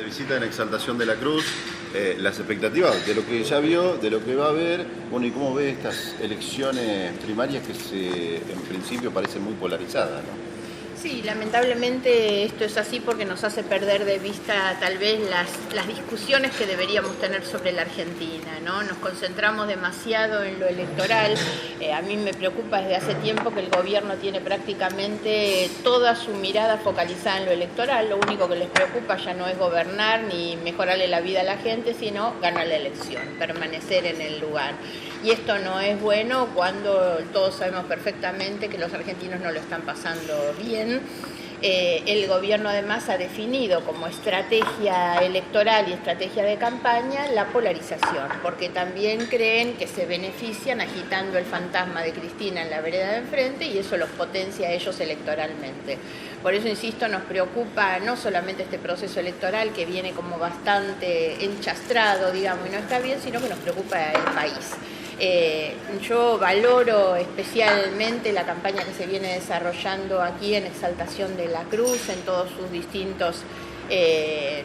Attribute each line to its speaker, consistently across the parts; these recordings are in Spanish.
Speaker 1: visita en Exaltación de la Cruz, las expectativas de lo que ya vio, de lo que va a ver, bueno, y cómo ve estas elecciones primarias que en principio parecen muy polarizadas, ¿no?
Speaker 2: Sí, lamentablemente esto es así porque nos hace perder de vista tal vez las discusiones que deberíamos tener sobre la Argentina, ¿no? Nos concentramos demasiado en lo electoral. A mí me preocupa desde hace tiempo que el gobierno tiene prácticamente toda su mirada focalizada en lo electoral. Lo único que les preocupa ya no es gobernar ni mejorarle la vida a la gente, sino ganar la elección, permanecer en el lugar. Y esto no es bueno cuando todos sabemos perfectamente que los argentinos no lo están pasando bien. El gobierno además ha definido como estrategia electoral y estrategia de campaña la polarización, porque también creen que se benefician agitando el fantasma de Cristina en la vereda de enfrente y eso los potencia a ellos electoralmente. Por eso, insisto, nos preocupa no solamente este proceso electoral que viene como bastante enchastrado, digamos, y no está bien, sino que nos preocupa el país. Yo valoro especialmente la campaña que se viene desarrollando aquí en Exaltación de la Cruz, en todos sus distintos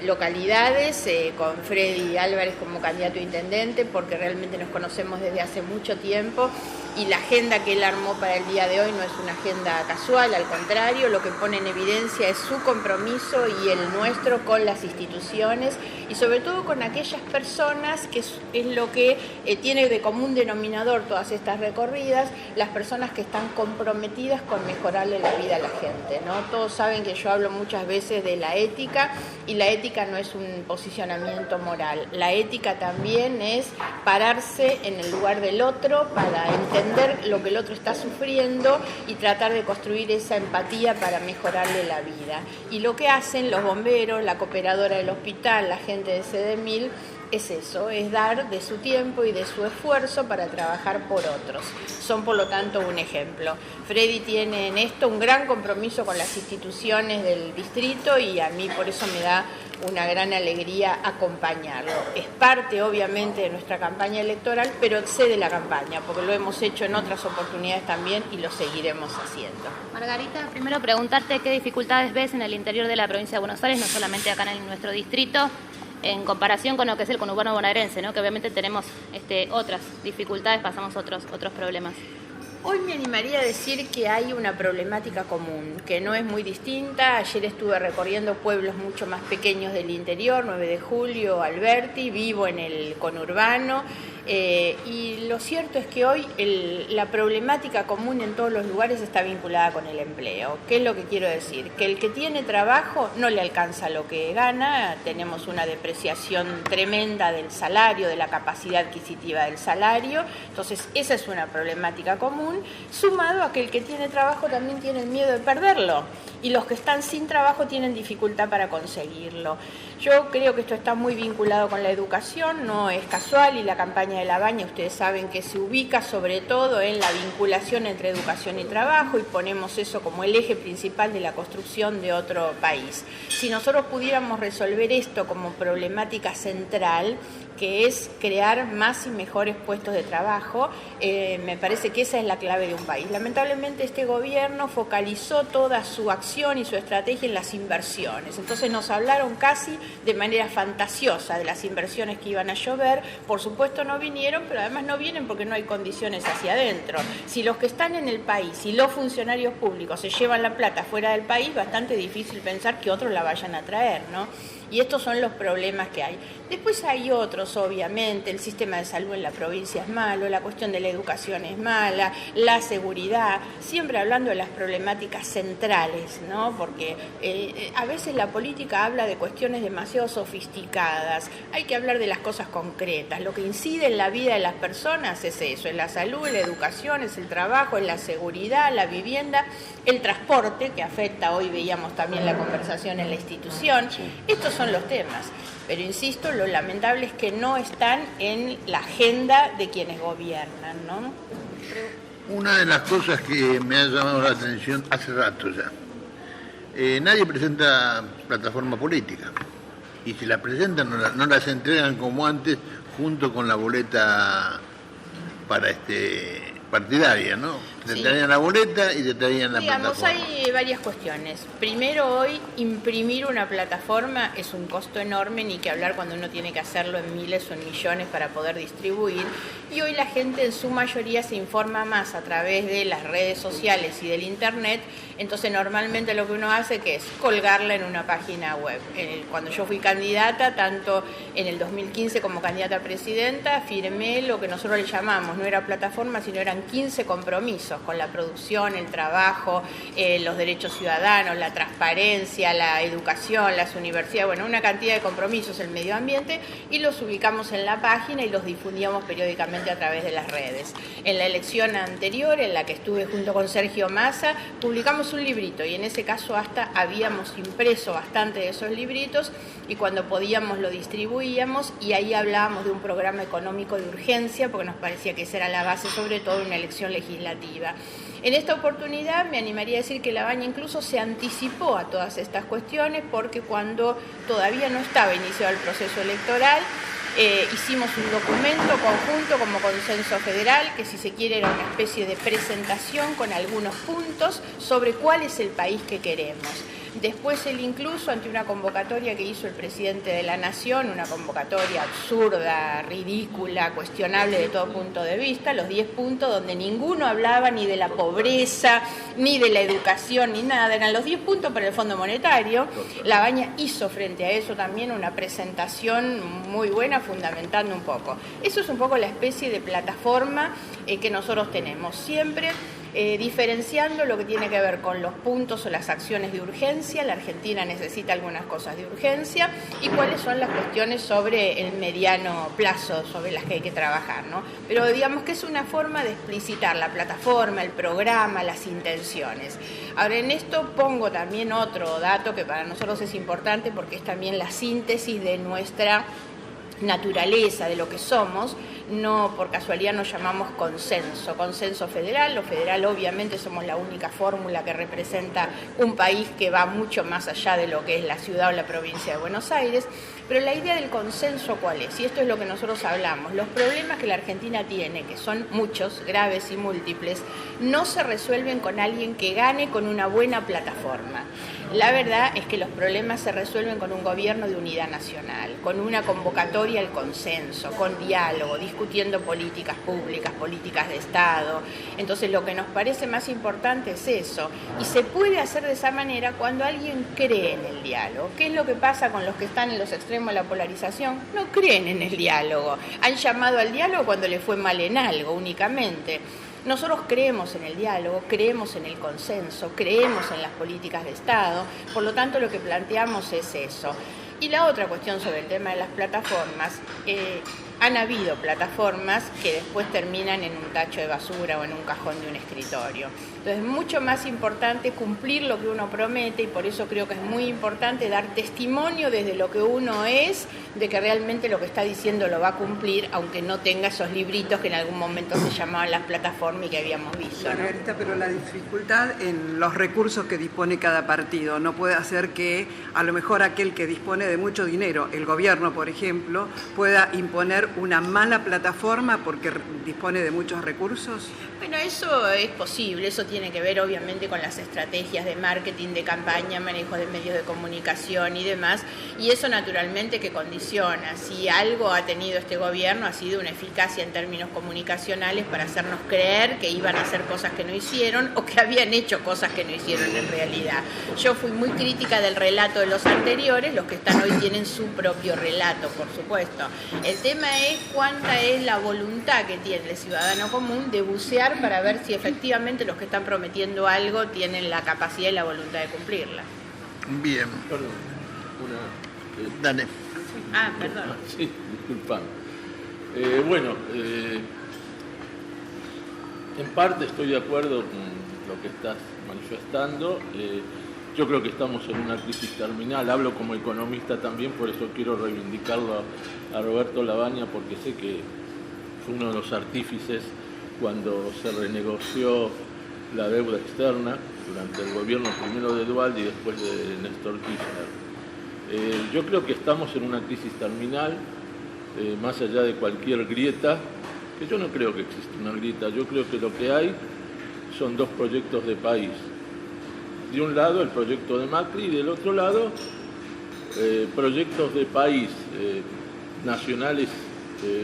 Speaker 2: localidades, con Freddy Álvarez como candidato a intendente, porque realmente nos conocemos desde hace mucho tiempo y la agenda que él armó para el día de hoy no es una agenda casual, al contrario, lo que pone en evidencia es su compromiso y el nuestro con las instituciones y sobre todo con aquellas personas, que es lo que tiene de común denominador todas estas recorridas, las personas que están comprometidas con mejorarle la vida a la gente, ¿no? Todos saben que yo hablo muchas veces de la ética y la ética no es un posicionamiento moral, la ética también es pararse en el lugar del otro para entender lo que el otro está sufriendo y tratar de construir esa empatía para mejorarle la vida. Y lo que hacen los bomberos, la cooperadora del hospital, la gente de CDMil, es eso, es dar de su tiempo y de su esfuerzo para trabajar por otros. Son, por lo tanto, un ejemplo. Freddy tiene en esto un gran compromiso con las instituciones del distrito y a mí por eso me da una gran alegría acompañarlo. Es parte, obviamente, de nuestra campaña electoral, pero excede la campaña, porque lo hemos hecho en otras oportunidades también y lo seguiremos haciendo.
Speaker 3: Margarita, primero preguntarte qué dificultades ves en el interior de la provincia de Buenos Aires, no solamente acá en nuestro distrito, en comparación con lo que es el conurbano bonaerense, ¿no? Que obviamente tenemos otras dificultades, pasamos otros problemas.
Speaker 2: Hoy me animaría a decir que hay una problemática común, que no es muy distinta. Ayer estuve recorriendo pueblos mucho más pequeños del interior, 9 de Julio, Alberti, vivo en el conurbano, y lo cierto es que hoy la problemática común en todos los lugares está vinculada con el empleo. ¿Qué es lo que quiero decir? Que el que tiene trabajo no le alcanza lo que gana, tenemos una depreciación tremenda del salario, de la capacidad adquisitiva del salario, entonces esa es una problemática común, sumado a que el que tiene trabajo también tiene el miedo de perderlo y los que están sin trabajo tienen dificultad para conseguirlo. Yo creo que esto está muy vinculado con la educación, no es casual, y la campaña de La Baña, ustedes saben que se ubica sobre todo en la vinculación entre educación y trabajo y ponemos eso como el eje principal de la construcción de otro país. Si nosotros pudiéramos resolver esto como problemática central, que es crear más y mejores puestos de trabajo, me parece que esa es la clave de un país. Lamentablemente este gobierno focalizó toda su acción y su estrategia en las inversiones, entonces nos hablaron casi de manera fantasiosa de las inversiones que iban a llover, por supuesto no vinieron, pero además no vienen porque no hay condiciones hacia adentro. Si los que están en el país y los funcionarios públicos se llevan la plata fuera del país, bastante difícil pensar que otros la vayan a traer, ¿no? Y estos son los problemas que hay. Después hay otros, obviamente, el sistema de salud en la provincia es malo, la cuestión de la educación es mala, la seguridad, siempre hablando de las problemáticas centrales, ¿no? Porque a veces la política habla de cuestiones demasiado sofisticadas, hay que hablar de las cosas concretas, lo que incide en la vida de las personas es eso, es la salud, es la educación, es el trabajo, es la seguridad, la vivienda, el transporte, que afecta, hoy veíamos también la conversación en la institución, estos son los temas. Pero insisto, lo lamentable es que no están en la agenda de quienes gobiernan, ¿no?
Speaker 4: Una de las cosas que me ha llamado la atención hace rato ya, nadie presenta plataforma política y si la presentan no las entregan como antes junto con la boleta para partidaria, ¿no? Te
Speaker 2: Sí.
Speaker 4: traían la boleta y te traían la
Speaker 2: Digamos,
Speaker 4: plataforma.
Speaker 2: hay varias cuestiones. Primero, hoy imprimir una plataforma es un costo enorme, ni que hablar cuando uno tiene que hacerlo en miles o en millones para poder distribuir. Y hoy la gente en su mayoría se informa más a través de las redes sociales y del internet. Entonces normalmente lo que uno hace que es colgarla en una página web. Cuando yo fui candidata, tanto en el 2015 como candidata a presidenta, firmé lo que nosotros le llamamos, no era plataforma, sino eran 15 compromisos con la producción, el trabajo, los derechos ciudadanos, la transparencia, la educación, las universidades, bueno, una cantidad de compromisos, el medio ambiente, y los ubicamos en la página y los difundíamos periódicamente a través de las redes. En la elección anterior, en la que estuve junto con Sergio Massa, publicamos un librito y en ese caso hasta habíamos impreso bastante de esos libritos y cuando podíamos lo distribuíamos y ahí hablábamos de un programa económico de urgencia porque nos parecía que esa era la base sobre todo de una elección legislativa. En esta oportunidad me animaría a decir que La Baña incluso se anticipó a todas estas cuestiones porque cuando todavía no estaba iniciado el proceso electoral, hicimos un documento conjunto como consenso federal que si se quiere era una especie de presentación con algunos puntos sobre cuál es el país que queremos. Después él incluso ante una convocatoria que hizo el presidente de la Nación, una convocatoria absurda, ridícula, cuestionable de todo punto de vista, los 10 puntos donde ninguno hablaba ni de la pobreza, ni de la educación, ni nada, eran los 10 puntos para el Fondo Monetario. La Baña hizo frente a eso también una presentación muy buena, fundamentando un poco. Eso es un poco la especie de plataforma que nosotros tenemos siempre. Diferenciando lo que tiene que ver con los puntos o las acciones de urgencia, la Argentina necesita algunas cosas de urgencia y cuáles son las cuestiones sobre el mediano plazo sobre las que hay que trabajar, ¿no? Pero digamos que es una forma de explicitar la plataforma, el programa, las intenciones. Ahora en esto pongo también otro dato que para nosotros es importante porque es también la síntesis de nuestra naturaleza, de lo que somos. No por casualidad nos llamamos consenso federal. Lo federal obviamente somos la única fórmula que representa un país que va mucho más allá de lo que es la ciudad o la provincia de Buenos Aires, pero la idea del consenso ¿cuál es? Y esto es lo que nosotros hablamos, los problemas que la Argentina tiene, que son muchos, graves y múltiples, no se resuelven con alguien que gane con una buena plataforma. La verdad es que los problemas se resuelven con un gobierno de unidad nacional, con una convocatoria al consenso, con diálogo, discutiendo políticas públicas, políticas de Estado. Entonces lo que nos parece más importante es eso. Y se puede hacer de esa manera cuando alguien cree en el diálogo. ¿Qué es lo que pasa con los que están en los extremos de la polarización? No creen en el diálogo. Han llamado al diálogo cuando les fue mal en algo únicamente. Nosotros creemos en el diálogo, creemos en el consenso, creemos en las políticas de Estado, por lo tanto lo que planteamos es eso. Y la otra cuestión sobre el tema de las plataformas, han habido plataformas que después terminan en un tacho de basura o en un cajón de un escritorio. Entonces es mucho más importante cumplir lo que uno promete y por eso creo que es muy importante dar testimonio desde lo que uno es, de que realmente lo que está diciendo lo va a cumplir, aunque no tenga esos libritos que en algún momento se llamaban las plataformas y que habíamos visto, ¿no?
Speaker 5: Margarita, pero la dificultad en los recursos que dispone cada partido no puede hacer que a lo mejor aquel que dispone de mucho dinero, el gobierno por ejemplo, pueda imponer una mala plataforma porque dispone de muchos recursos.
Speaker 2: Bueno, eso es posible, eso tiene que ver obviamente con las estrategias de marketing, de campaña, manejo de medios de comunicación y demás, y eso naturalmente que condiciona. Si algo ha tenido este gobierno ha sido una eficacia en términos comunicacionales para hacernos creer que iban a hacer cosas que no hicieron o que habían hecho cosas que no hicieron en realidad. Yo fui muy crítica del relato de los anteriores, los que están hoy tienen su propio relato, por supuesto. El tema es cuánta es la voluntad que tiene el ciudadano común de bucear para ver si efectivamente los que están prometiendo algo tienen la capacidad y la voluntad de cumplirla.
Speaker 4: Bien.
Speaker 6: Perdón,
Speaker 4: Dale.
Speaker 2: Ah, perdón.
Speaker 6: Sí, disculpame. En parte estoy de acuerdo con lo que estás manifestando. Yo creo que estamos en una crisis terminal. Hablo como economista también, por eso quiero reivindicarlo a Roberto La Baña, porque sé que fue uno de los artífices cuando se renegoció la deuda externa durante el gobierno primero de Duhalde y después de Néstor Kirchner. Yo creo que estamos en una crisis terminal, más allá de cualquier grieta, que yo no creo que exista una grieta. Yo creo que lo que hay son dos proyectos de país. De un lado el proyecto de Macri y del otro lado proyectos de país nacionales,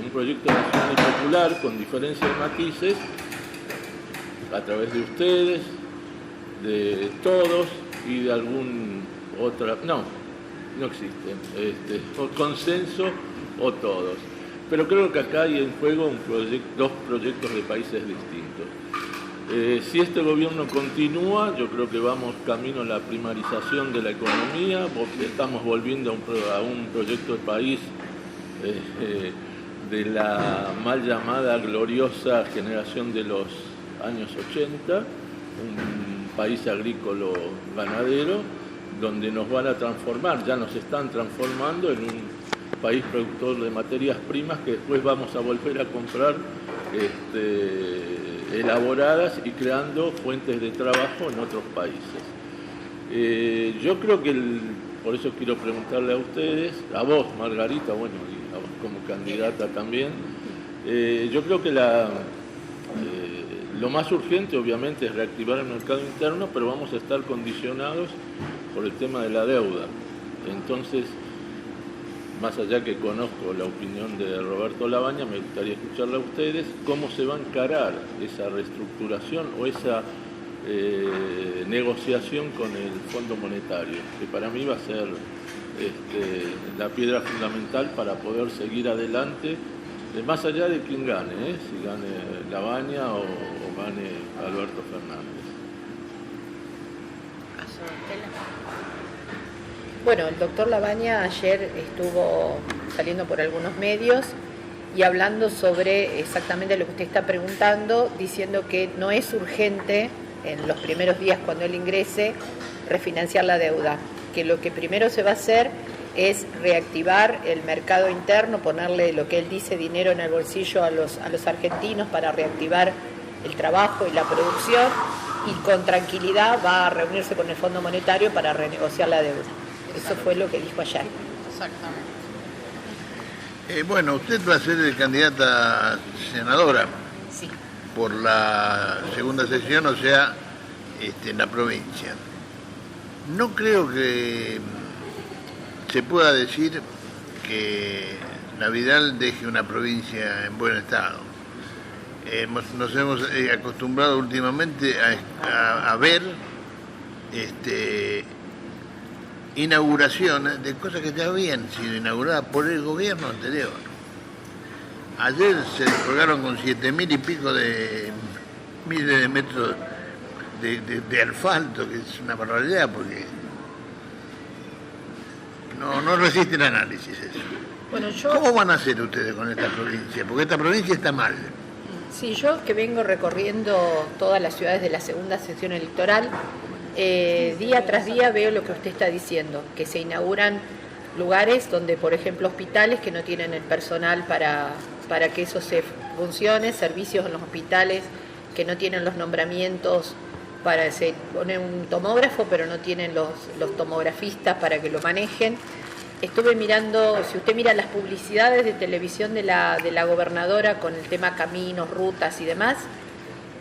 Speaker 6: un proyecto nacional y popular con diferencia de matices a través de ustedes, de todos y de algún otra, no existen, o consenso o todos. Pero creo que acá hay en juego dos proyectos de países distintos. Si este gobierno continúa, yo creo que vamos camino a la primarización de la economía, estamos volviendo a un proyecto de país de la mal llamada gloriosa generación de los años 80, un país agrícola ganadero, donde nos van a transformar, ya nos están transformando en un país productor de materias primas que después vamos a volver a comprar elaboradas y creando fuentes de trabajo en otros países. Yo creo que, por eso quiero preguntarle a ustedes, a vos Margarita, bueno, y a vos como candidata también, yo creo que lo más urgente obviamente es reactivar el mercado interno, pero vamos a estar condicionados por el tema de la deuda. Entonces, más allá que conozco la opinión de Roberto Labaña, me gustaría escucharla a ustedes, cómo se va a encarar esa reestructuración o esa negociación con el Fondo Monetario, que para mí va a ser la piedra fundamental para poder seguir adelante, más allá de quién gane, si gane Labaña o gane Alberto Fernández.
Speaker 2: Bueno, el doctor Labaña ayer estuvo saliendo por algunos medios y hablando sobre exactamente lo que usted está preguntando, diciendo que no es urgente en los primeros días cuando él ingrese refinanciar la deuda, que lo que primero se va a hacer es reactivar el mercado interno, ponerle lo que él dice dinero en el bolsillo a los argentinos para reactivar el trabajo y la producción, y con tranquilidad va a reunirse con el Fondo Monetario para renegociar la deuda. Eso fue lo que dijo ayer.
Speaker 7: Exactamente.
Speaker 4: Bueno, usted va a ser candidata a senadora.
Speaker 7: Sí.
Speaker 4: Por la segunda sesión, o sea, en la provincia. No creo que se pueda decir que Vidal deje una provincia en buen estado. Nos hemos acostumbrado últimamente a ver inauguraciones de cosas que ya habían sido inauguradas por el gobierno anterior. Ayer se colgaron con 7.000 y pico de miles de metros de asfalto, que es una barbaridad porque no resiste el análisis eso.
Speaker 2: Bueno,
Speaker 4: ¿Cómo van a hacer ustedes con esta provincia? Porque esta provincia está mal.
Speaker 2: Sí, yo que vengo recorriendo todas las ciudades de la segunda sesión electoral, día tras día veo lo que usted está diciendo, que se inauguran lugares donde, por ejemplo, hospitales que no tienen el personal para que eso se funcione, servicios en los hospitales que no tienen los nombramientos se pone un tomógrafo, pero no tienen los tomografistas para que lo manejen. Estuve mirando, si usted mira las publicidades de televisión de la gobernadora con el tema caminos, rutas y demás,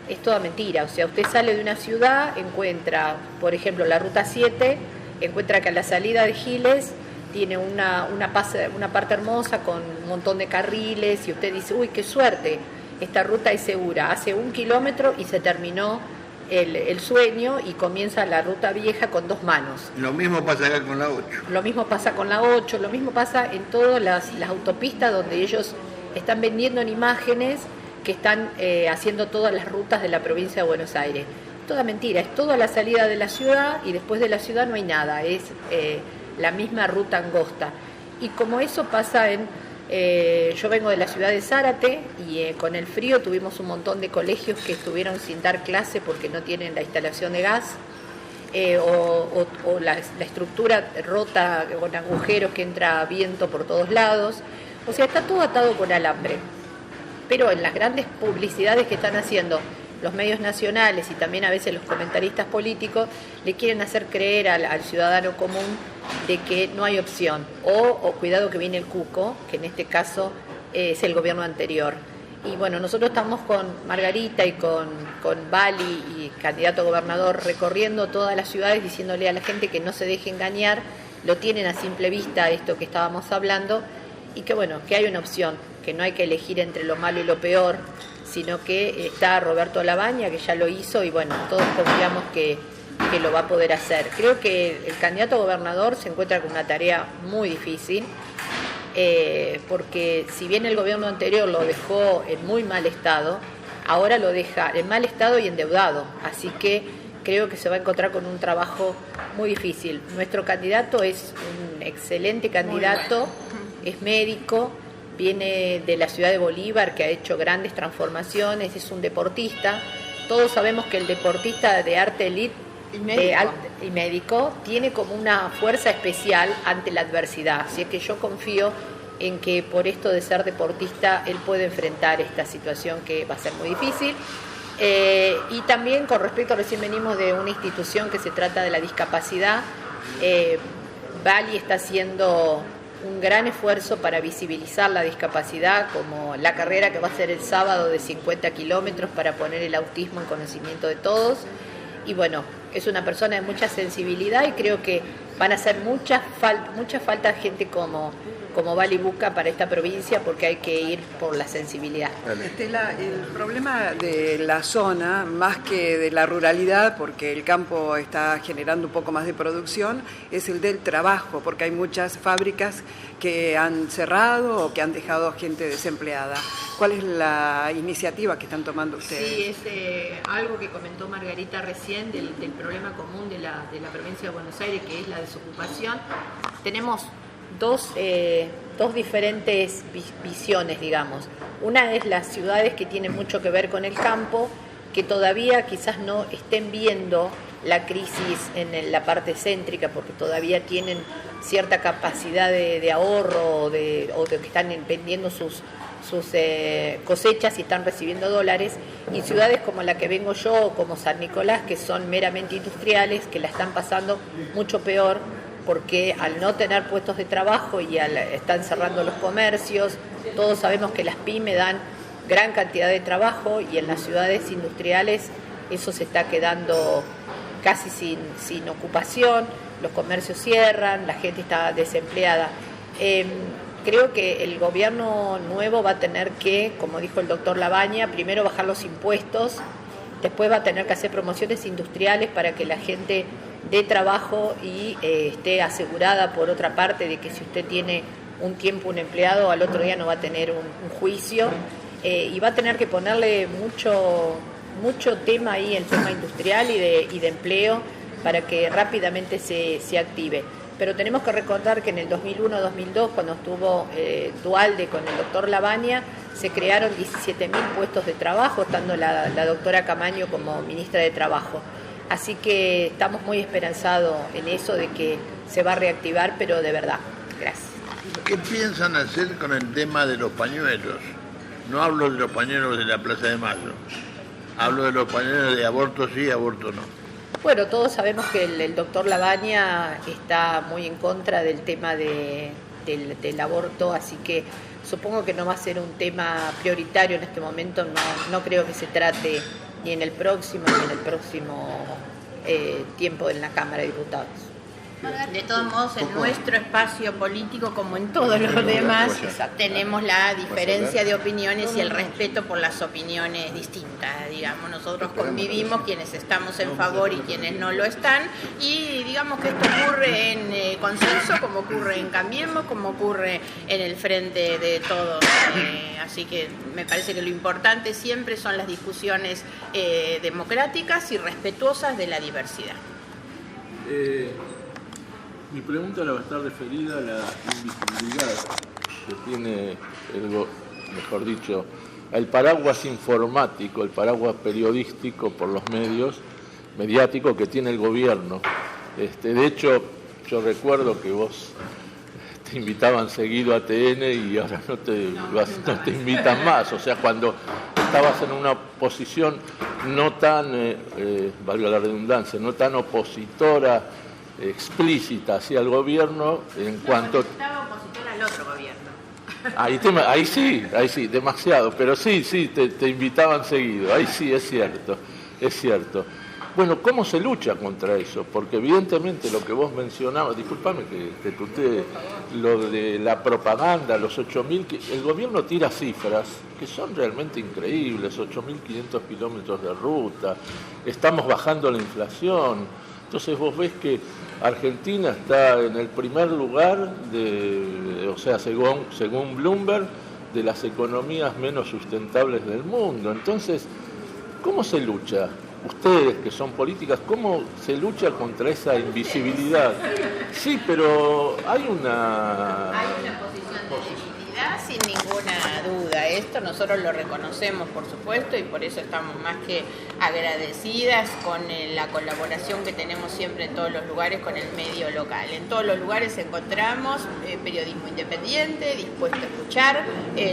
Speaker 2: es toda mentira. O sea, usted sale de una ciudad, encuentra, por ejemplo, la ruta 7, encuentra que a la salida de Giles tiene una parte hermosa con un montón de carriles y usted dice, uy, qué suerte, esta ruta es segura. Hace 1 kilómetro y se terminó el sueño y comienza la ruta vieja con 2 manos.
Speaker 4: Lo mismo pasa acá con la 8.
Speaker 2: Lo mismo pasa con la 8, lo mismo pasa en todas las autopistas donde ellos están vendiendo en imágenes que están haciendo todas las rutas de la provincia de Buenos Aires. Toda mentira, es toda la salida de la ciudad y después de la ciudad no hay nada, es la misma ruta angosta. Y como eso pasa yo vengo de la ciudad de Zárate y con el frío tuvimos un montón de colegios que estuvieron sin dar clase porque no tienen la instalación de gas o la estructura rota con agujeros que entra viento por todos lados. O sea, está todo atado con alambre. Pero en las grandes publicidades que están haciendo los medios nacionales y también a veces los comentaristas políticos le quieren hacer creer al ciudadano común de que no hay opción o cuidado que viene el cuco, que en este caso es el gobierno anterior.
Speaker 7: Y bueno, nosotros estamos con Margarita y con Bali y candidato a gobernador recorriendo todas las ciudades diciéndole a la gente que no se deje engañar, lo tienen a simple vista esto que estábamos hablando y que bueno, que hay una opción, que no hay que elegir entre lo malo y lo peor, sino que está Roberto Labaña, que ya lo hizo y bueno, todos confiamos que lo va a poder hacer. Creo que el candidato a gobernador se encuentra con una tarea muy difícil, porque si bien el gobierno anterior lo dejó en muy mal estado, ahora lo deja en mal estado y endeudado, así que creo que se va a encontrar con un trabajo muy difícil. Nuestro candidato es un excelente candidato, es médico, viene de la ciudad de Bolívar, que ha hecho grandes transformaciones, es un deportista. Todos sabemos que el deportista de arte elite y médico tiene como una fuerza especial ante la adversidad, así que yo confío en que por esto de ser deportista él puede enfrentar esta situación que va a ser muy difícil. Y también con respecto, recién venimos de una institución que se trata de la discapacidad, Bali está haciendo un gran esfuerzo para visibilizar la discapacidad, como la carrera que va a ser el sábado de 50 kilómetros para poner el autismo en conocimiento de todos. Y bueno, es una persona de mucha sensibilidad y creo que van a hacer mucha falta gente como Bali Buca para esta provincia, porque hay que ir por la sensibilidad.
Speaker 5: Estela, el problema de la zona, más que de la ruralidad, porque el campo está generando un poco más de producción, es el del trabajo, porque hay muchas fábricas que han cerrado o que han dejado gente desempleada. ¿Cuál es la iniciativa que están tomando ustedes?
Speaker 7: Sí, es algo que comentó Margarita recién del problema común de la provincia de Buenos Aires, que es la desocupación. Tenemos dos diferentes visiones, digamos. Una es las ciudades que tienen mucho que ver con el campo, que todavía quizás no estén viendo la crisis en la parte céntrica, porque todavía tienen cierta capacidad de ahorro o de que están vendiendo sus cosechas y están recibiendo dólares, y ciudades como la que vengo yo, como San Nicolás, que son meramente industriales, que la están pasando mucho peor, porque al no tener puestos de trabajo y están cerrando los comercios. Todos sabemos que las pymes dan gran cantidad de trabajo y en las ciudades industriales eso se está quedando casi sin ocupación, los comercios cierran, la gente está desempleada. Creo que el gobierno nuevo va a tener que, como dijo el doctor Labaña, primero bajar los impuestos, después va a tener que hacer promociones industriales para que la gente dé trabajo y esté asegurada, por otra parte, de que si usted tiene un tiempo un empleado, al otro día no va a tener un juicio, y va a tener que ponerle mucho tema ahí, el tema industrial y de empleo, para que rápidamente se active. Pero tenemos que recordar que en el 2001-2002, cuando estuvo Duhalde con el doctor Labaña, se crearon 17.000 puestos de trabajo, estando la doctora Camaño como ministra de Trabajo. Así que estamos muy esperanzados en eso, de que se va a reactivar, pero de verdad. Gracias.
Speaker 4: ¿Qué piensan hacer con el tema de los pañuelos? No hablo de los pañuelos de la Plaza de Mayo, hablo de los pañuelos de aborto sí, aborto no.
Speaker 7: Bueno, todos sabemos que el doctor Labaña está muy en contra del tema del aborto, así que supongo que no va a ser un tema prioritario en este momento. No creo que se trate ni en el próximo tiempo en la Cámara de Diputados.
Speaker 2: De todos modos, en nuestro espacio político, como en todos los demás, tenemos la diferencia de opiniones y el respeto por las opiniones distintas. Digamos, nosotros convivimos, quienes estamos en favor y quienes no lo están, y digamos que esto ocurre en consenso, como ocurre en Cambiemos, como ocurre en el Frente de Todos. Así que me parece que lo importante siempre son las discusiones democráticas y respetuosas de la diversidad.
Speaker 6: Mi pregunta va a estar referida a la invisibilidad que tiene, mejor dicho, el paraguas informático, el paraguas periodístico por los medios mediáticos que tiene el gobierno. De hecho, yo recuerdo que vos te invitaban seguido a TN y ahora no te invitan más. O sea, cuando estabas en una posición no tan, valga la redundancia, no tan opositora, explícita hacia el gobierno en cuanto...
Speaker 2: Estaba opositora al otro gobierno.
Speaker 6: Ahí sí, demasiado, pero sí, te invitaban seguido, ahí sí, es cierto. Bueno, ¿cómo se lucha contra eso? Porque evidentemente lo que vos mencionabas, discúlpame que te tutee, lo de la propaganda, los 8.000, el gobierno tira cifras que son realmente increíbles, 8.500 kilómetros de ruta, estamos bajando la inflación, entonces vos ves que Argentina está en el primer lugar, según Bloomberg, de las economías menos sustentables del mundo. Entonces, ¿cómo se lucha? Ustedes que son políticas, ¿cómo se lucha contra esa invisibilidad? Sí, pero hay una
Speaker 2: posición de legitimidad sin ninguna duda. Esto nosotros lo reconocemos, por supuesto, y por eso estamos más que agradecidas con la colaboración que tenemos siempre en todos los lugares con el medio local. En todos los lugares encontramos periodismo independiente, dispuesto a escuchar,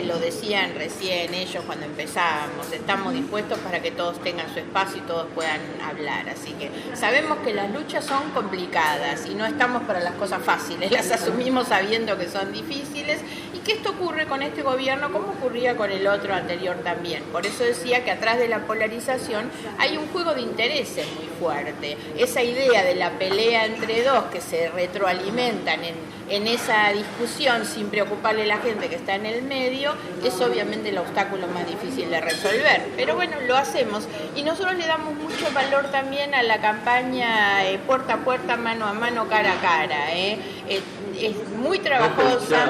Speaker 2: lo decían recién ellos cuando empezábamos, estamos dispuestos para que todos tengan su espacio y todos puedan hablar. Así que sabemos que las luchas son complicadas y no estamos para las cosas fáciles, las asumimos sabiendo que son difíciles y que esto ocurre con este gobierno como ocurría con el otro anterior también. Por eso decía que atrás de la polarización hay un juego de intereses muy fuerte. Esa idea de la pelea entre dos que se retroalimentan en esa discusión sin preocuparle a la gente que está en el medio, es obviamente el obstáculo más difícil de resolver. Pero bueno, lo hacemos y nosotros le damos mucho valor también a la campaña puerta a puerta, mano a mano, cara a cara. Es muy trabajosa,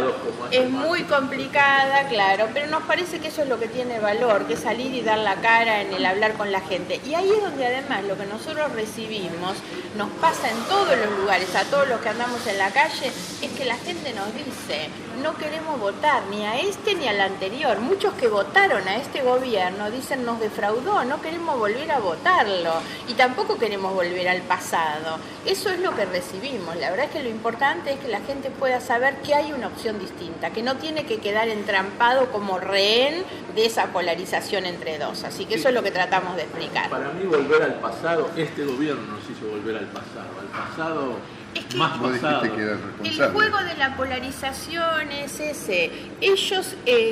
Speaker 2: es muy complicada, claro, pero nos parece que eso es lo que tiene valor, que es salir y dar la cara en el hablar con la gente. Y ahí es donde además lo que nosotros recibimos nos pasa en todos los lugares, a todos los que andamos en la calle, es que la gente nos dice, no queremos votar ni a este ni al anterior. Muchos que votaron a este gobierno dicen, nos defraudó, no queremos volver a votarlo y tampoco queremos volver al pasado. Eso es lo que recibimos. La verdad es que lo importante es que la gente pueda saber que hay una opción distinta, que no tiene que quedar entrampado como rehén de esa polarización entre dos. Así que eso es lo que tratamos de explicar.
Speaker 6: Para mí volver al pasado, este gobierno nos hizo volver al pasado
Speaker 2: Es que
Speaker 6: más pasado.
Speaker 2: El juego de la polarización es ese.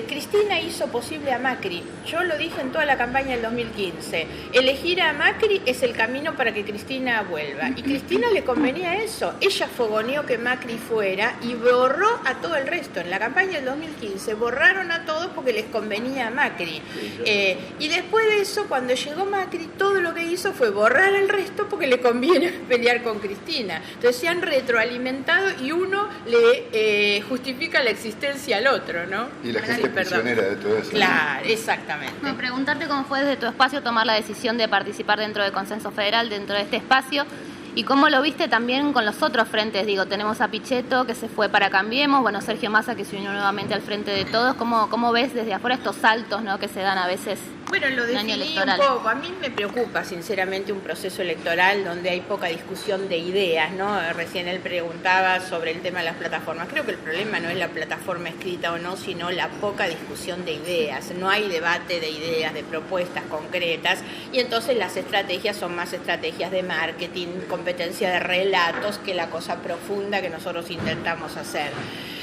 Speaker 2: Cristina hizo posible a Macri. Yo lo dije en toda la campaña del 2015. Elegir a Macri es el camino para que Cristina vuelva. Y Cristina le convenía eso. Ella fogoneó que Macri fuera y borró a todo el resto. En la campaña del 2015 borraron a todos porque les convenía a Macri. Y después de eso, cuando llegó Macri, todo lo que hizo fue borrar al resto porque le conviene pelear con Cristina. Entonces se han retroalimentado y uno le justifica la existencia al otro, ¿no?
Speaker 1: Y la gente prisionera de todo eso.
Speaker 2: Claro, exactamente.
Speaker 3: Me preguntarte cómo fue desde tu espacio tomar la decisión de participar dentro del Consenso Federal, dentro de este espacio, y cómo lo viste también con los otros frentes. Digo, tenemos a Pichetto que se fue para Cambiemos, bueno, Sergio Massa que se unió nuevamente al Frente de Todos. ¿Cómo ves desde afuera estos saltos, ¿no?, que se dan a veces?
Speaker 2: Bueno, lo definí un poco. A mí me preocupa, sinceramente, un proceso electoral donde hay poca discusión de ideas, ¿no? Recién él preguntaba sobre el tema de las plataformas. Creo que el problema no es la plataforma escrita o no, sino la poca discusión de ideas. No hay debate de ideas, de propuestas concretas, y entonces las estrategias son más estrategias de marketing, competencia de relatos, que la cosa profunda que nosotros intentamos hacer.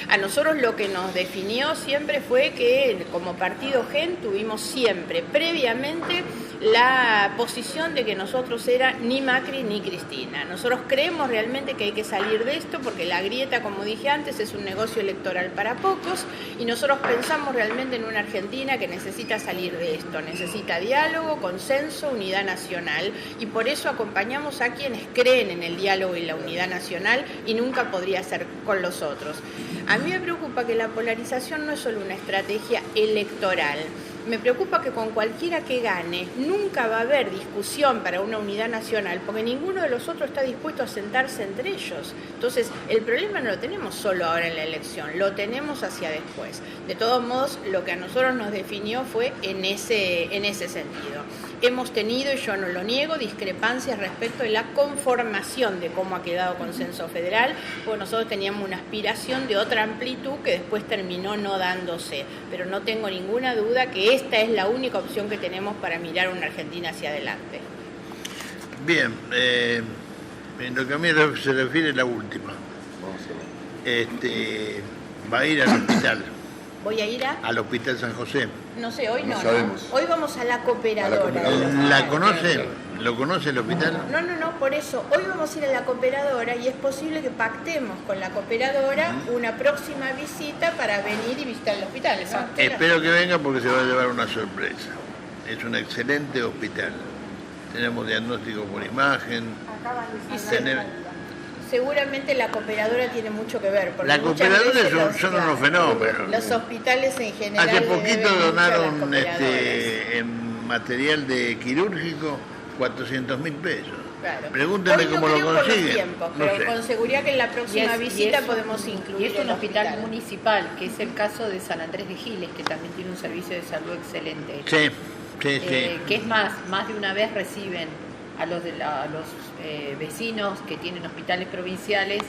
Speaker 2: A nosotros lo que nos definió siempre fue que como partido GEN tuvimos siempre, previamente, la posición de que nosotros era ni Macri ni Cristina. Nosotros creemos realmente que hay que salir de esto porque la grieta, como dije antes, es un negocio electoral para pocos y nosotros pensamos realmente en una Argentina que necesita salir de esto, necesita diálogo, consenso, unidad nacional, y por eso acompañamos a quienes creen en el diálogo y la unidad nacional y nunca podría ser con los otros. A mí me preocupa que la polarización no es solo una estrategia electoral. Me preocupa que con cualquiera que gane nunca va a haber discusión para una unidad nacional porque ninguno de los otros está dispuesto a sentarse entre ellos. Entonces, el problema no lo tenemos solo ahora en la elección, lo tenemos hacia después. De todos modos, lo que a nosotros nos definió fue en ese sentido. Hemos tenido, y yo no lo niego, discrepancias respecto de la conformación de cómo ha quedado Consenso Federal, porque nosotros teníamos una aspiración de otra amplitud que después terminó no dándose. Pero no tengo ninguna duda que esta es la única opción que tenemos para mirar una Argentina hacia adelante.
Speaker 4: Bien, en lo que a mí se refiere la última. Va a ir al hospital.
Speaker 2: Voy a ir
Speaker 4: al Hospital San José.
Speaker 2: No sé, hoy no.
Speaker 1: sabemos.
Speaker 2: Hoy vamos a la cooperadora.
Speaker 4: ¿La conoce? ¿Lo conoce el hospital?
Speaker 2: No, por eso. Hoy vamos a ir a la cooperadora y es posible que pactemos con la cooperadora una próxima visita para venir y visitar el hospital.
Speaker 4: Espero que venga porque se va a llevar una sorpresa. Es un excelente hospital. Tenemos diagnóstico por imagen.
Speaker 2: Seguramente la cooperadora tiene mucho que ver. Porque
Speaker 4: La
Speaker 2: muchas
Speaker 4: cooperadora
Speaker 2: veces
Speaker 4: son unos fenómenos.
Speaker 2: Los hospitales en general.
Speaker 4: Hace
Speaker 2: le
Speaker 4: poquito
Speaker 2: deben mucho a las
Speaker 4: donaron
Speaker 2: cooperadoras.
Speaker 4: en material de quirúrgico 400.000 pesos.
Speaker 2: Claro.
Speaker 4: Pregúntame
Speaker 2: Hoy no
Speaker 4: cómo lo
Speaker 2: creo por los
Speaker 4: consiguen.
Speaker 2: tiempos,
Speaker 4: No
Speaker 2: pero
Speaker 4: sé.
Speaker 2: con seguridad que en la próxima visita
Speaker 7: y
Speaker 2: podemos incluir
Speaker 7: y es un
Speaker 2: el
Speaker 7: hospital municipal, que es el caso de San Andrés de Giles, que también tiene un servicio de salud excelente.
Speaker 4: Sí.
Speaker 7: Que es más de una vez reciben a los vecinos que tienen hospitales provinciales.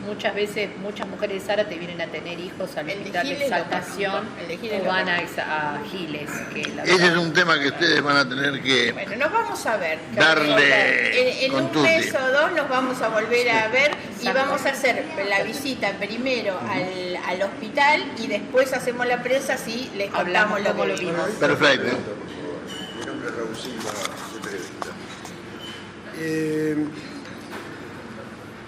Speaker 7: Muchas veces, muchas mujeres de Zárate vienen a tener hijos al
Speaker 2: El de
Speaker 7: hospital de
Speaker 2: Giles lo
Speaker 7: Exaltación
Speaker 2: conozco, el de Giles
Speaker 7: o
Speaker 2: lo
Speaker 7: van a
Speaker 2: conozco.
Speaker 7: Giles. Que la
Speaker 4: Ese
Speaker 7: verdad-
Speaker 4: es un tema que ustedes van a tener que...
Speaker 2: Bueno, nos vamos a ver.
Speaker 4: Darle
Speaker 2: En
Speaker 4: con
Speaker 2: un
Speaker 4: tutti.
Speaker 2: mes o dos nos vamos a volver a ver y vamos a hacer la visita primero al hospital y después hacemos la prensa si les contamos
Speaker 7: Hablamos cómo
Speaker 2: lo
Speaker 7: lo
Speaker 2: que vimos.
Speaker 7: vimos.
Speaker 4: Perfecto.
Speaker 8: Mi nombre es Raúl Silva, soy periodista.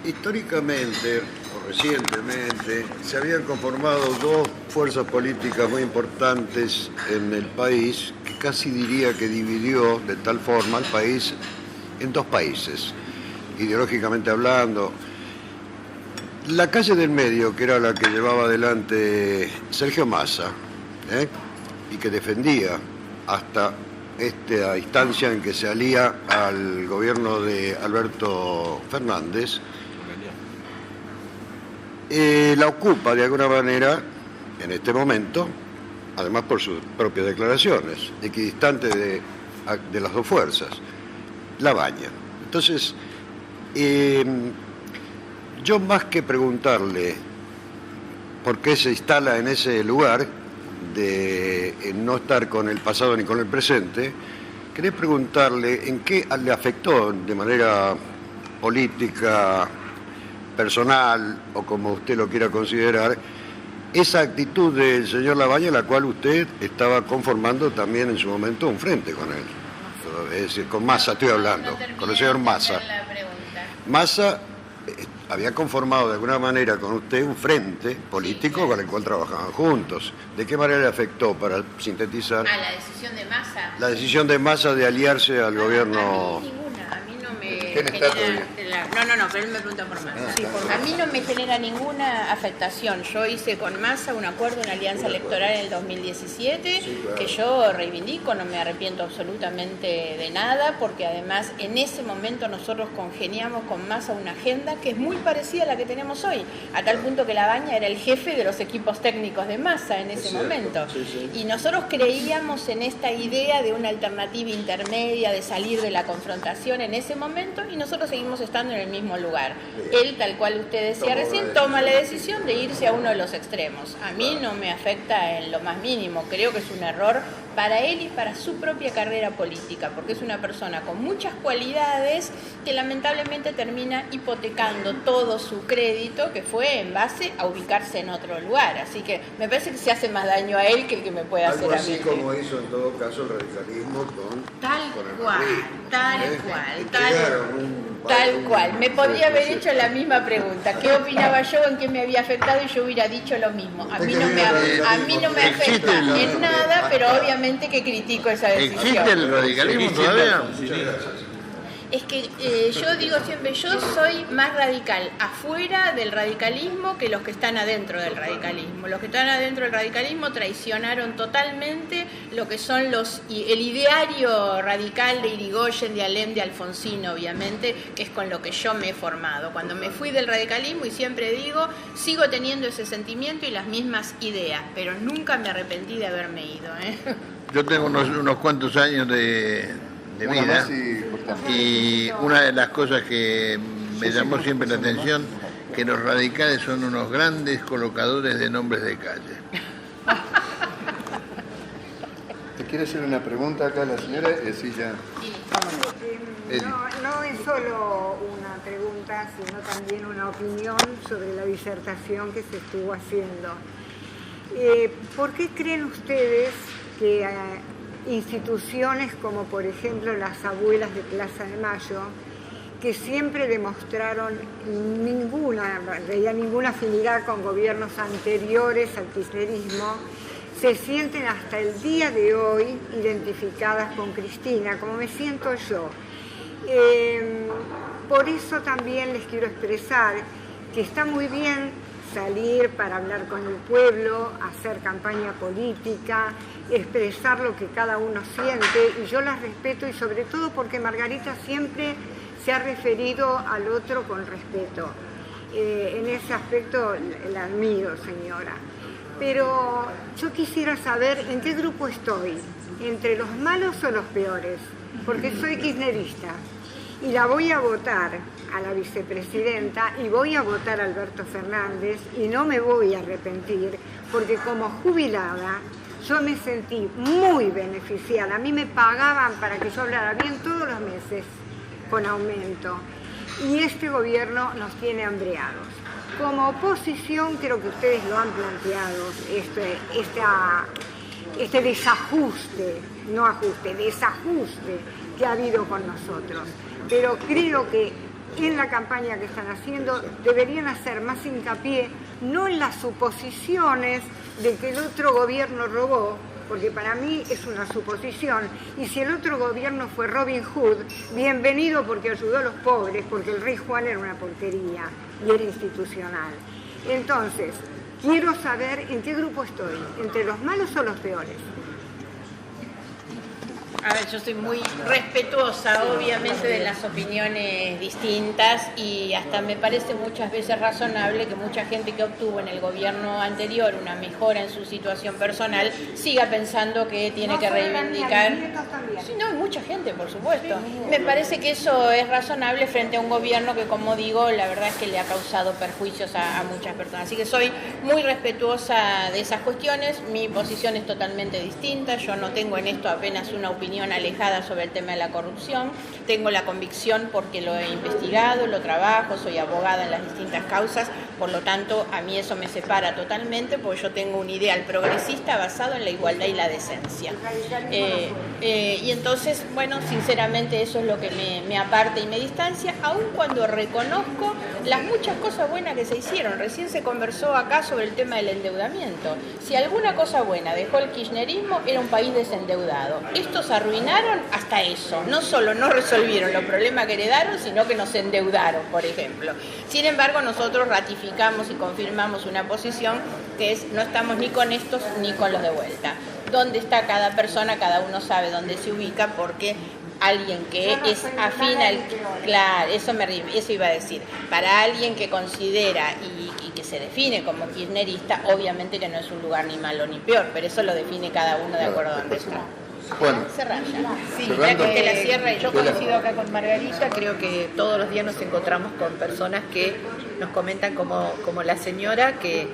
Speaker 8: Históricamente, o recientemente, se habían conformado dos fuerzas políticas muy importantes en el país, que casi diría que dividió de tal forma al país en dos países, ideológicamente hablando. La calle del medio, que era la que llevaba adelante Sergio Massa, y que defendía hasta esta instancia en que se alía al gobierno de Alberto Fernández, la ocupa de alguna manera en este momento, además por sus propias declaraciones, equidistante de las dos fuerzas, Labaña. Entonces, yo más que preguntarle por qué se instala en ese lugar de no estar con el pasado ni con el presente, quería preguntarle en qué le afectó de manera política, personal o como usted lo quiera considerar, esa actitud del señor Labaña, la cual usted estaba conformando también en su momento un frente con él. Es decir, con Massa estoy hablando, con el señor Massa. Massa había conformado de alguna manera con usted un frente político con el cual trabajaban juntos. ¿De qué manera le afectó, para sintetizar,
Speaker 2: La decisión de Massa.
Speaker 8: la decisión de Massa de aliarse al gobierno?
Speaker 2: A mí ninguna, a mí no me
Speaker 1: ¿Quién está todavía?
Speaker 2: No, pero él me pregunta por Massa. A mí no me genera ninguna afectación. Yo hice con Massa un acuerdo, una alianza electoral en el 2017, que yo reivindico, no me arrepiento absolutamente de nada, porque además en ese momento nosotros congeniamos con Massa una agenda que es muy parecida a la que tenemos hoy, a tal punto que Labaña era el jefe de los equipos técnicos de Massa en ese momento. Y nosotros creíamos en esta idea de una alternativa intermedia, de salir de la confrontación en ese momento, y nosotros seguimos estando en el mismo lugar. Él, tal cual usted decía recién, toma la decisión de irse a uno de los extremos. A mí no me afecta en lo más mínimo, creo que es un error para él y para su propia carrera política, porque es una persona con muchas cualidades que lamentablemente termina hipotecando todo su crédito, que fue en base a ubicarse en otro lugar. Así que me parece que se hace más daño a él que el que me puede hacer
Speaker 8: Algo
Speaker 2: a mí.
Speaker 8: así como hizo en todo caso el radicalismo con el
Speaker 2: Cual,
Speaker 8: Madrid.
Speaker 2: tal cual. Me podría haber hecho la misma pregunta. ¿Qué opinaba yo, en qué me había afectado? Y yo hubiera dicho lo mismo. A mí no me afecta en nada, pero obviamente que critico esa decisión.
Speaker 4: ¿Existe el radicalismo todavía?
Speaker 2: Es que yo digo siempre, yo soy más radical afuera del radicalismo que los que están adentro del radicalismo. Los que están adentro del radicalismo traicionaron totalmente lo que son el ideario radical de Irigoyen, de Alem, de Alfonsín, obviamente, que es con lo que yo me he formado. Cuando me fui del radicalismo, y siempre digo, sigo teniendo ese sentimiento y las mismas ideas, pero nunca me arrepentí de haberme ido.
Speaker 4: Yo tengo unos cuantos años de
Speaker 1: Una
Speaker 4: vida
Speaker 1: más y cortamos.
Speaker 4: y una de las cosas que me llamó siempre la atención, que los radicales son unos grandes colocadores de nombres de calle.
Speaker 1: ¿Te quiere hacer una pregunta acá la señora? Sí, ya.
Speaker 9: No es solo una pregunta, sino también una opinión sobre la disertación que se estuvo haciendo. ¿Por qué creen ustedes que instituciones como por ejemplo las abuelas de Plaza de Mayo, que siempre demostraron ninguna afinidad con gobiernos anteriores al kirchnerismo, se sienten hasta el día de hoy identificadas con Cristina, como me siento yo? Por eso también les quiero expresar que está muy bien salir para hablar con el pueblo, hacer campaña política, expresar lo que cada uno siente, y yo las respeto, y sobre todo porque Margarita siempre se ha referido al otro con respeto. En ese aspecto la admiro, señora. Pero yo quisiera saber en qué grupo estoy, entre los malos o los peores, porque soy kirchnerista y la voy a votar a la vicepresidenta y voy a votar a Alberto Fernández y no me voy a arrepentir, porque como jubilada yo me sentí muy beneficiada. A mí me pagaban para que yo hablara bien todos los meses con aumento, y este gobierno nos tiene hambreados. Como oposición creo que ustedes lo han planteado, este desajuste, no ajuste, desajuste que ha habido con nosotros. Pero creo que en la campaña que están haciendo deberían hacer más hincapié no en las suposiciones de que el otro gobierno robó, porque para mí es una suposición, y si el otro gobierno fue Robin Hood, bienvenido, porque ayudó a los pobres, porque el rey Juan era una porquería y era institucional. Entonces, quiero saber en qué grupo estoy, entre los malos o los peores.
Speaker 2: A ver, yo soy muy respetuosa, obviamente, de las opiniones distintas, y hasta me parece muchas veces razonable que mucha gente que obtuvo en el gobierno anterior una mejora en su situación personal siga pensando que tiene que reivindicar. Sí, no, hay mucha gente, por supuesto. Me parece que eso es razonable frente a un gobierno que, como digo, la verdad es que le ha causado perjuicios a muchas personas. Así que soy muy respetuosa de esas cuestiones. Mi posición es totalmente distinta. Yo no tengo en esto apenas una opinión alejada sobre el tema de la corrupción. Tengo la convicción, porque lo he investigado, lo trabajo, soy abogada en las distintas causas, por lo tanto a mí eso me separa totalmente, porque yo tengo un ideal progresista basado en la igualdad y la decencia. Y entonces, bueno, sinceramente eso es lo que me aparta y me distancia, aun cuando reconozco las muchas cosas buenas que se hicieron. Recién se conversó acá sobre el tema del endeudamiento. Si alguna cosa buena dejó el kirchnerismo, era un país desendeudado. Estos arruinaron hasta eso. No solo no resolvieron los problemas que heredaron, sino que nos endeudaron, por ejemplo. Sin embargo, nosotros ratificamos y confirmamos una posición que es: no estamos ni con estos ni con los de vuelta. ¿Dónde está cada persona? Cada uno sabe dónde se ubica, porque alguien que es afín al... Claro, eso iba a decir. Para alguien que considera y que se define como kirchnerista, obviamente que no es un lugar ni malo ni peor, pero eso lo define cada uno de acuerdo a dónde está.
Speaker 1: Bueno,
Speaker 2: Se raya. Sí, ya que usted la cierra, y yo coincido acá con Margarita. Creo que todos los días nos encontramos con personas que nos comentan, como la señora, que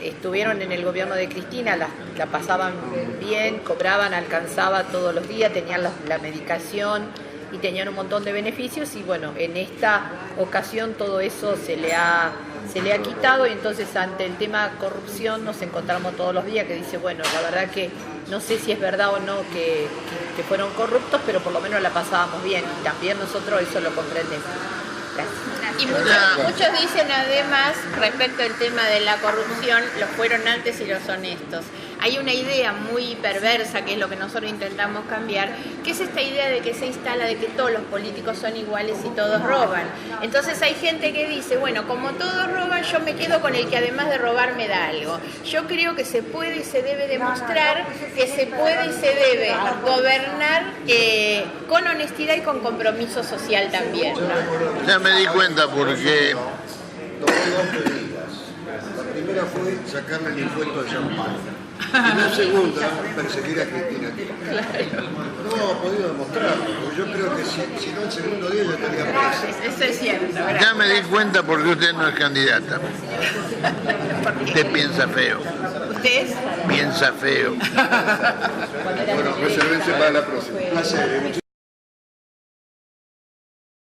Speaker 2: estuvieron en el gobierno de Cristina, la pasaban bien, cobraban, alcanzaba todos los días, tenían la medicación y tenían un montón de beneficios, y bueno, en esta ocasión todo eso se le ha quitado, y entonces ante el tema corrupción nos encontramos todos los días que dice, bueno, la verdad que no sé si es verdad o no que fueron corruptos, pero por lo menos la pasábamos bien, y también nosotros eso lo comprendemos. Gracias. Y muchos dicen además, respecto al tema de la corrupción, los fueron antes y los honestos. Hay una idea muy perversa, que es lo que nosotros intentamos cambiar, que es esta idea de que se instala de que todos los políticos son iguales y todos roban. Entonces hay gente que dice, bueno, como todos roban, yo me quedo con el que además de robar me da algo. Yo creo que se puede y se debe demostrar que se puede y se debe gobernar con honestidad y con compromiso social también, ¿no?
Speaker 4: Ya me di cuenta porque...
Speaker 8: Tomé dos medidas. La primera fue sacarle el impuesto al champán. Y la segunda, perseguir a Cristina. No ha podido demostrarlo. Yo creo que si no el segundo día yo estaría preso.
Speaker 2: Eso es cierto.
Speaker 4: Ya me di cuenta porque usted no es candidata. Usted piensa feo.
Speaker 2: ¿Usted es?
Speaker 4: Piensa feo.
Speaker 1: bueno, resérvense para la próxima.